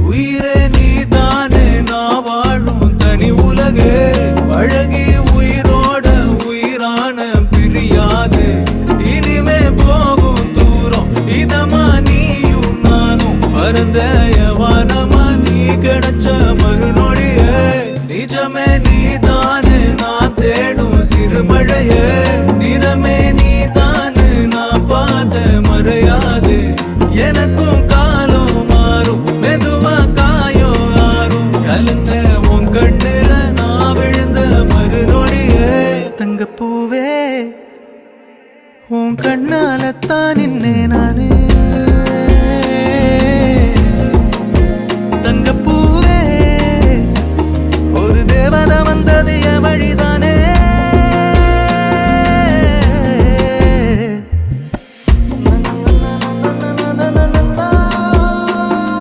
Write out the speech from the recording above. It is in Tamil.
உயிரே நீதானே நான் வாழும் தனி உலகே பழகி உயிரோட உயிரான பிரியாது இனிமே போகும் தூரம் இதமா நீயும் நானும் பரந்த யவானமா நீ கிடைச்ச மறுநொடியே நிஜமே நீதானே நான் தேடும் சிறுமழை